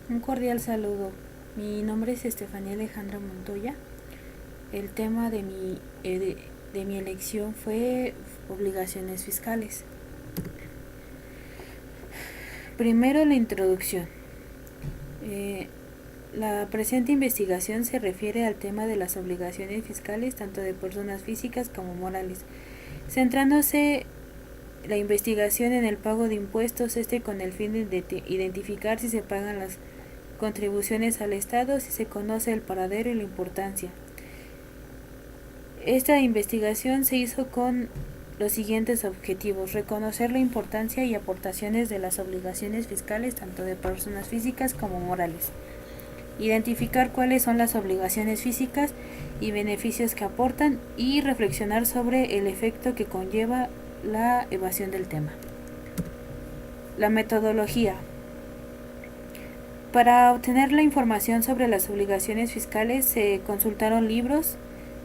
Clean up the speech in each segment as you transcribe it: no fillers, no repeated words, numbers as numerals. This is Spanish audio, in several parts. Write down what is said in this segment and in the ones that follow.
Un cordial saludo. Mi nombre es Estefanía Alejandra Montoya. El tema de mi elección fue obligaciones fiscales. Primero, la introducción. La presente investigación se refiere al tema de las obligaciones fiscales tanto de personas físicas como morales, centrándose la investigación en el pago de impuestos, con el fin de identificar si se pagan las contribuciones al Estado, si se conoce el paradero y la importancia. Esta investigación se hizo con los siguientes objetivos: reconocer la importancia y aportaciones de las obligaciones fiscales tanto de personas físicas como morales, identificar cuáles son las obligaciones físicas y beneficios que aportan, y reflexionar sobre el efecto que conlleva la evasión del tema. La metodología. Para obtener la información sobre las obligaciones fiscales se consultaron libros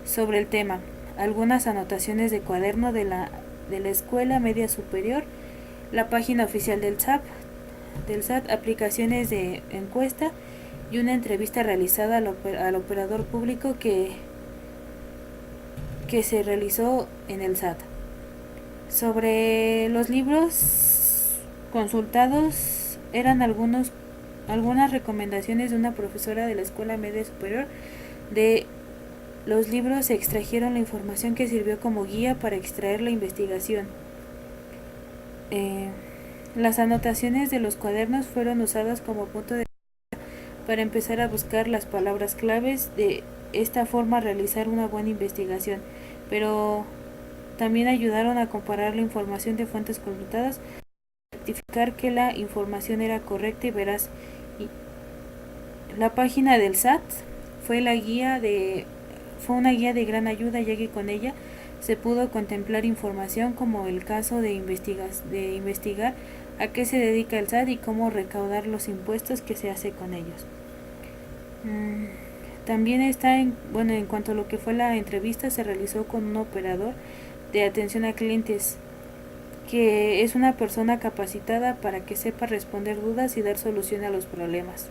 sobre el tema, algunas anotaciones de cuaderno de la Escuela Media Superior, la página oficial del SAT, aplicaciones de encuesta y una entrevista realizada al operador público que se realizó en el SAT. Sobre los libros consultados eran algunas recomendaciones de una profesora de la Escuela Media Superior. De los libros se extrajeron la información que sirvió como guía para extraer la investigación. Las anotaciones de los cuadernos fueron usadas como punto de para empezar a buscar las palabras claves, de esta forma realizar una buena investigación, pero también ayudaron a comparar la información de fuentes consultadas, certificar que la información era correcta y veraz. La página del SAT fue una guía de gran ayuda, ya que con ella se pudo contemplar información como el caso de investigar a qué se dedica el SAT y cómo recaudar los impuestos que se hace con ellos. También en cuanto a lo que fue la entrevista, se realizó con un operador de atención a clientes, que es una persona capacitada para que sepa responder dudas y dar solución a los problemas.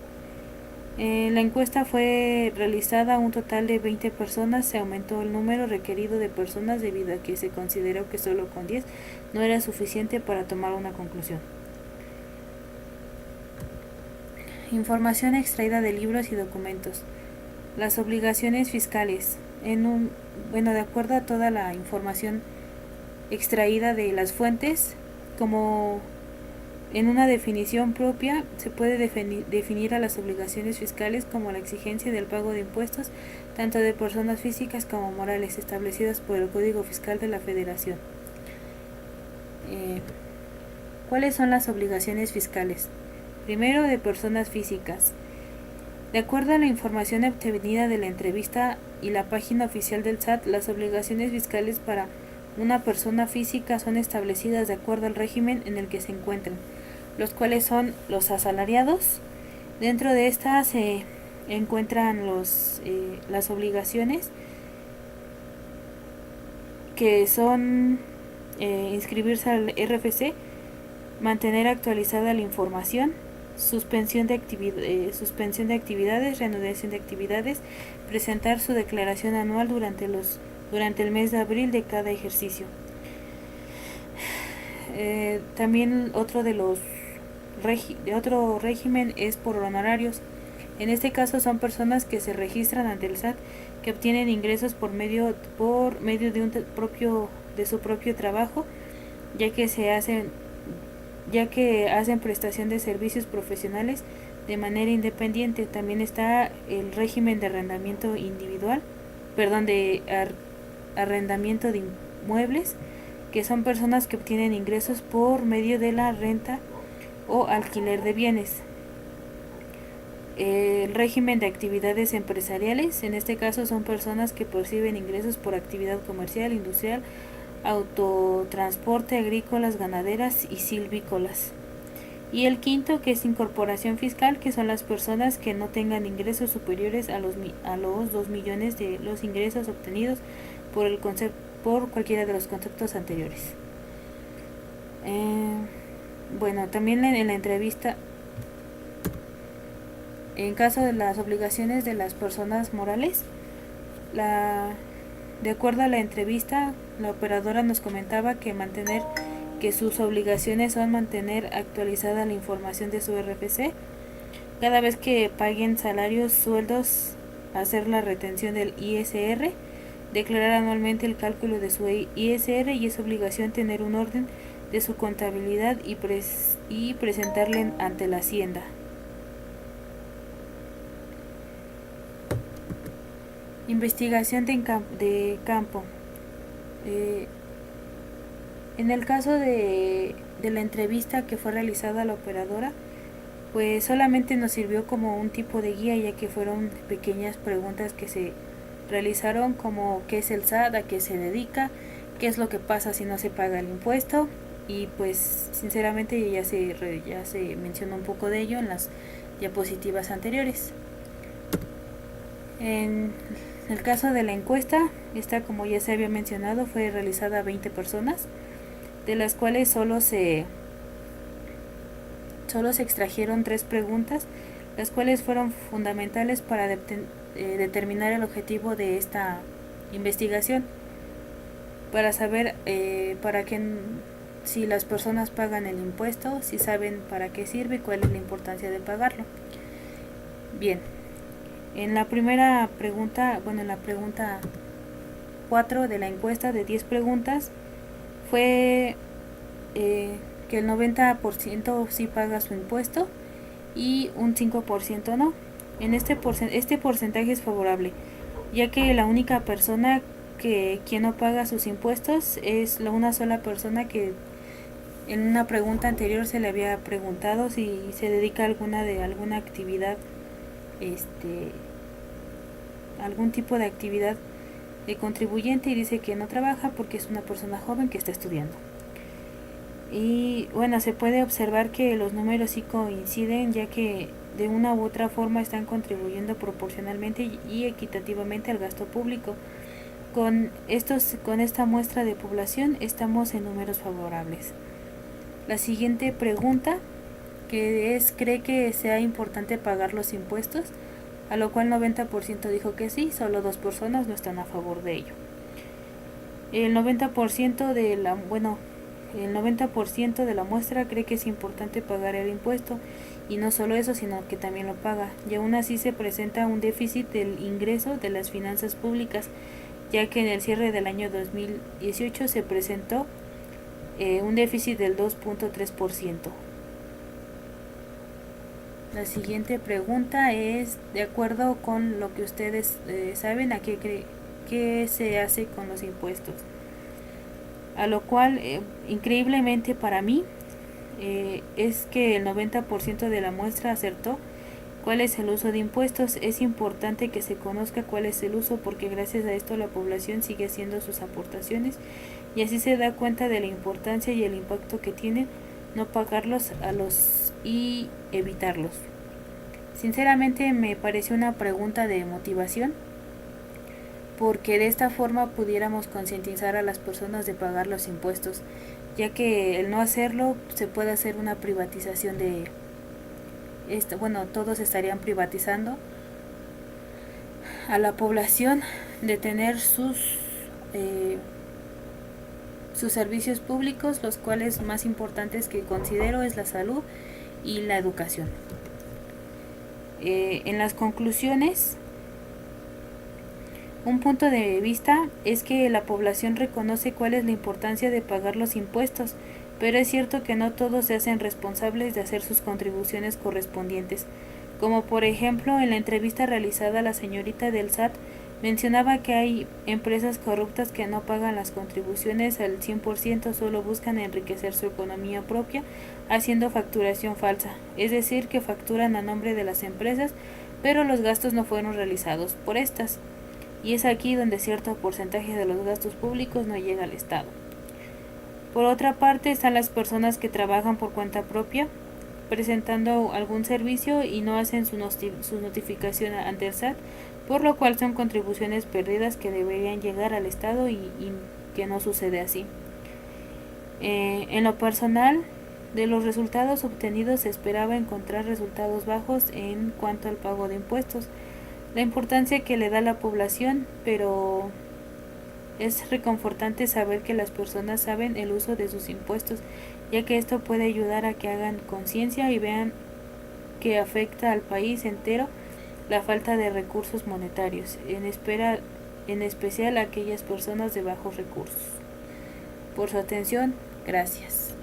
La encuesta fue realizada a un total de 20 personas. Se aumentó el número requerido de personas debido a que se consideró que solo con 10 no era suficiente para tomar una conclusión. Información extraída de libros y documentos. Las obligaciones fiscales. De acuerdo a toda la información extraída de las fuentes, como en una definición propia, se puede definir a las obligaciones fiscales como la exigencia del pago de impuestos tanto de personas físicas como morales establecidas por el Código Fiscal de la Federación. ¿Cuáles son las obligaciones fiscales? Primero, de personas físicas. De acuerdo a la información obtenida de la entrevista y la página oficial del SAT, las obligaciones fiscales para una persona física son establecidas de acuerdo al régimen en el que se encuentran, los cuales son los asalariados. Dentro de estas se encuentran las obligaciones que son inscribirse al RFC, mantener actualizada la información, suspensión de actividades, reanudación de actividades, presentar su declaración anual durante el mes de abril de cada ejercicio. También otro régimen es por honorarios. En este caso son personas que se registran ante el SAT, que obtienen ingresos por medio de su propio trabajo, ya que hacen prestación de servicios profesionales de manera independiente. También está el régimen de arrendamiento arrendamiento de inmuebles, que son personas que obtienen ingresos por medio de la renta o alquiler de bienes. El régimen de actividades empresariales, en este caso son personas que perciben ingresos por actividad comercial, industrial, autotransporte, agrícolas, ganaderas y silvícolas. Y el quinto, que es incorporación fiscal, que son las personas que no tengan ingresos superiores a los 2 millones de los ingresos obtenidos por cualquiera de los conceptos anteriores. También en la entrevista En caso de las obligaciones de las personas morales, de acuerdo a la entrevista, la operadora nos comentaba que sus obligaciones son mantener actualizada la información de su RFC, cada vez que paguen salarios, sueldos, hacer la retención del ISR, declarar anualmente el cálculo de su ISR, y es obligación tener un orden de su contabilidad y presentarle ante la Hacienda. Investigación de campo. En el caso de la entrevista que fue realizada a la operadora, pues solamente nos sirvió como un tipo de guía, ya que fueron pequeñas preguntas que se realizaron, como qué es el SAT, a qué se dedica, qué es lo que pasa si no se paga el impuesto, y pues sinceramente ya se mencionó un poco de ello en las diapositivas anteriores. En el caso de la encuesta, esta, como ya se había mencionado, fue realizada a 20 personas, de las cuales solo se extrajeron 3 preguntas, las cuales fueron fundamentales para determinar el objetivo de esta investigación, para saber si las personas pagan el impuesto, si saben para qué sirve y cuál es la importancia de pagarlo. Bien, en la primera pregunta, en la pregunta 4 de la encuesta de 10 preguntas, fue que el 90% sí paga su impuesto y un 5% no. Este porcentaje es favorable, ya que la única persona quien no paga sus impuestos es una sola persona que en una pregunta anterior se le había preguntado si se dedica a alguna actividad, algún tipo de actividad de contribuyente, y dice que no trabaja porque es una persona joven que está estudiando. Y bueno, se puede observar que los números sí coinciden, ya que de una u otra forma están contribuyendo proporcionalmente y equitativamente al gasto público. Con esta muestra de población estamos en números favorables. La siguiente pregunta, que es: ¿cree que sea importante pagar los impuestos? A lo cual 90% dijo que sí, solo 2 personas no están a favor de ello. El 90% de la muestra cree que es importante pagar el impuesto, y no solo eso, sino que también lo paga, y aún así se presenta un déficit del ingreso de las finanzas públicas, ya que en el cierre del año 2018 se presentó un déficit del 2.3%. La siguiente pregunta es: de acuerdo con lo que ustedes saben, ¿a qué se hace con los impuestos? A lo cual, increíblemente para mí, es que el 90% de la muestra acertó cuál es el uso de impuestos. Es importante que se conozca cuál es el uso, porque gracias a esto la población sigue haciendo sus aportaciones, y así se da cuenta de la importancia y el impacto que tiene no pagarlos y evitarlos. Sinceramente me pareció una pregunta de motivación, porque de esta forma pudiéramos concientizar a las personas de pagar los impuestos, ya que el no hacerlo se puede hacer una privatización de esto. Todos estarían privatizando a la población de tener sus servicios públicos, los cuales más importantes que considero es la salud y la educación. En las conclusiones, un punto de vista es que la población reconoce cuál es la importancia de pagar los impuestos, pero es cierto que no todos se hacen responsables de hacer sus contribuciones correspondientes. Como por ejemplo, en la entrevista realizada, la señorita del SAT mencionaba que hay empresas corruptas que no pagan las contribuciones al 100%, solo buscan enriquecer su economía propia haciendo facturación falsa, es decir, que facturan a nombre de las empresas, pero los gastos no fueron realizados por estas, y es aquí donde cierto porcentaje de los gastos públicos no llega al Estado. Por otra parte, están las personas que trabajan por cuenta propia, presentando algún servicio y no hacen su notificación ante el SAT, por lo cual son contribuciones perdidas que deberían llegar al Estado y que no sucede así. En lo personal, De los resultados obtenidos se esperaba encontrar resultados bajos en cuanto al pago de impuestos, la importancia que le da la población, pero es reconfortante saber que las personas saben el uso de sus impuestos, ya que esto puede ayudar a que hagan conciencia y vean que afecta al país entero la falta de recursos monetarios, en especial a aquellas personas de bajos recursos. Por su atención, gracias.